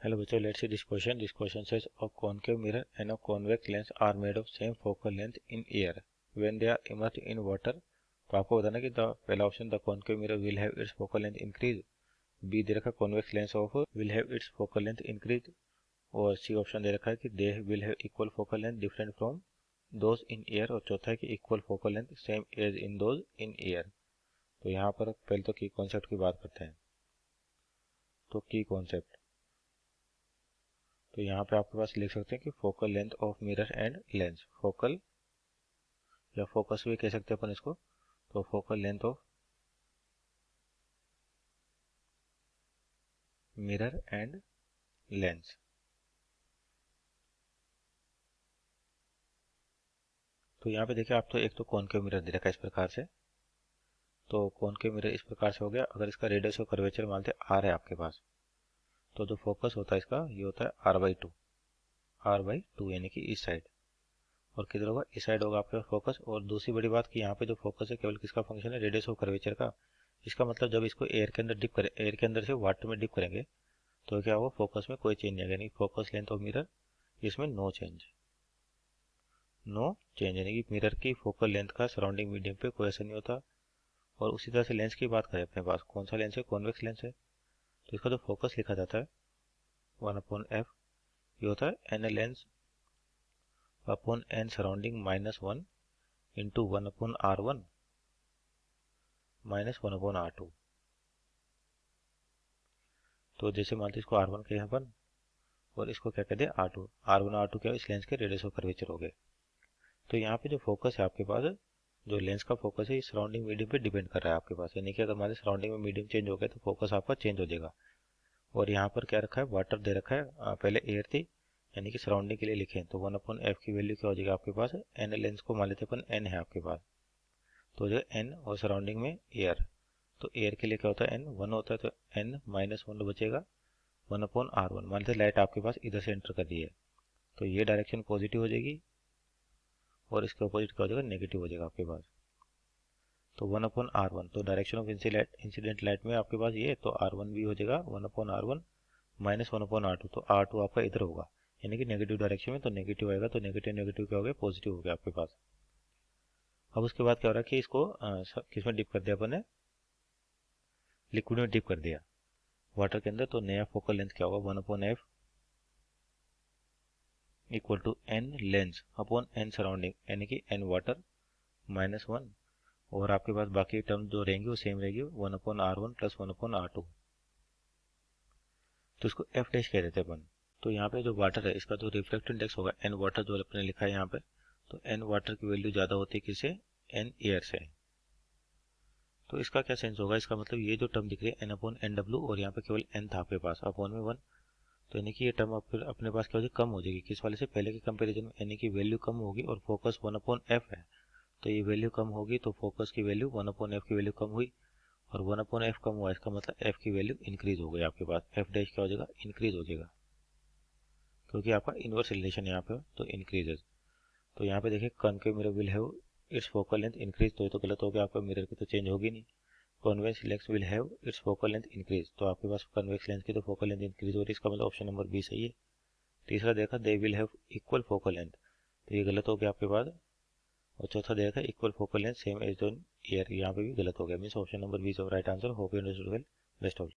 Hello बच्चों, let's see this question. This question says a concave mirror and a convex lens are made of same focal length in air when they are immersed in water. तो आपको बताना कि पहला option the concave mirror will have its focal length increase, B दे रखा convex lens of will have its focal length increase, और C option दे रखा है कि they will have equal focal length different from those in air, और चौथा है कि equal focal length same as in those in air. तो यहाँ पर पहले तो की कॉन्सेप्ट की बात करते हैं। तो की कॉन्सेप्ट तो यहाँ पे आपके पास लिख सकते हैं कि focal length of mirror and lens, focal या फोकस भी कह सकते हैं अपन इसको। तो focal length of mirror and lens. तो यहाँ पे देखिए आप, तो एक तो कॉनकेव मिरर दे रखा है इस प्रकार से। तो कॉनकेव मिरर इस प्रकार से हो गया। अगर इसका रेडियस और कर्वेचर मानते आर है आपके पास, तो जो फोकस होता है इसका ये होता है r/2 यानी कि इस साइड, और किधर होगा, इस साइड होगा आपके पास फोकस। और दूसरी बड़ी बात कि यहाँ पे जो फोकस है केवल किसका फंक्शन है, रेडियस और कर्वेचर का। इसका मतलब जब इसको एयर के अंदर डिप करें, एयर के अंदर से वाटर में डिप करेंगे तो क्या होगा, फोकस में कोई चेंज नहीं आएगा, यानी फोकस लेंथ ऑफ मिरर इसमें नो चेंज यानी कि मिरर की फोकल लेंथ का सराउंडिंग मीडियम पे कोई असर नहीं होता। और उसी तरह से लेंस की बात करें, अपने पास कौन सा लेंस है, कॉन्वेक्स लेंस है। तो इसका जो फोकस लिखा जाता है 1/f, ये होता है n lens upon n surrounding -1 into 1/r1 -1/r2। तो जैसे मानते इसको r1 कहें अपन, और इसको क्या कहते हैं r2। r1 r2 क्या है, इस लेंस के रेडियस और कर्वेचर हो गए। तो यहाँ पे जो फोकस है आपके पास, जो लेंस का फोकस है, इस सराउंडिंग मीडियम पे डिपेंड कर रहा है आपके पास, यानी कि अगर हमारे सराउंडिंग में मीडियम चेंज हो गया तो फोकस आपका चेंज हो जाएगा। और यहाँ पर क्या रखा है, वाटर दे रखा है, पहले एयर थी, यानी कि सराउंडिंग के लिए लिखें तो 1/f की वैल्यू क्या हो जाएगा आपके पास, एन लेंस को मान लेते अपन एन है आपके पास, तो जो एन और सराउंडिंग में एयर, तो एयर के लिए क्या होता है, एन 1 होता है, तो एन -1 बचेगा 1/r1। मान लेते लाइट आपके पास इधर से एंटर कर रही है, तो ये डायरेक्शन पॉजिटिव हो जाएगी और इसके अपोजिट क्या हो जाएगा, नेगेटिव हो जाएगा आपके पास। तो 1/r1, तो डायरेक्शन ऑफ इंसिडेंट लाइट में आपके पास ये, तो r1 भी हो जाएगा 1/r1 -1/r2। तो r2 आपका इधर होगा, यानी कि नेगेटिव डायरेक्शन में, तो नेगेटिव आएगा, तो नेगेटिव नेगेटिव क्या हो गया, पॉजिटिव हो गया आपके पास। अब उसके बाद क्या हो रहा है कि इसको किस में डिप कर दिया अपन ने, लिक्विड में डिप कर दिया वाटर के अंदर। तो नया फोकल लेंथ क्या होगा, 1/f equal to n lens upon n surrounding, यानी कि एन वाटर -1, और आपके पास बाकी टर्म जो रहेंगी वो सेम रहेगी, 1/r1 + 1/r2। तो इसको एफ डैश कह देते हैं अपन। तो यहाँ पे जो वाटर है इसका जो रिफ्रैक्टिव इंडेक्स होगा, एन वाटर जो अपने लिखा है यहाँ पे, तो एन वाटर की वैल्यू ज़्यादा होती है किससे, एन एयर से। तो इसका क्या सेंस होगा, इसका मतलब ये जो टर्म दिख रही है n/n/w, और यहाँ पे केवल n था आपके पास, अपॉन में 1, तो यानी कि ये टर्म अपने पास क्या हो जाएगी, कम हो जाएगी, किस वाले से, पहले के कंपेरिजन में, यानी कि वैल्यू कम होगी। और फोकस 1/f है, तो ये वैल्यू कम होगी, तो फोकस की वैल्यू 1/f की वैल्यू कम हुई, और 1/f कम हुआ, इसका मतलब f की वैल्यू इंक्रीज हो गई आपके पास, f डैश क्या हो जाएगा, इंक्रीज हो जाएगा, क्योंकि आपका इनवर्स रिलेशन यहाँ पे, तो इंक्रीजेज। तो यहाँ पे देखिए concave mirror will have its focal length increase, तो ये तो गलत हो गया, आपका मिरर की तो चेंज होगी नहीं। Convex lens will have its focal length increase, तो आपके पास कॉन्वेक्स लेंस की तो फोकल लेंथ इंक्रीज हो रही है, इसका मतलब ऑप्शन नंबर बी सही है। तीसरा देखा दे will have equal focal length, तो ये गलत हो गया आपके पास। और चौथा देखा equal focal length same as on air, यहाँ पे भी गलत हो गया, means option number B is right answer. Hope you understood well, best of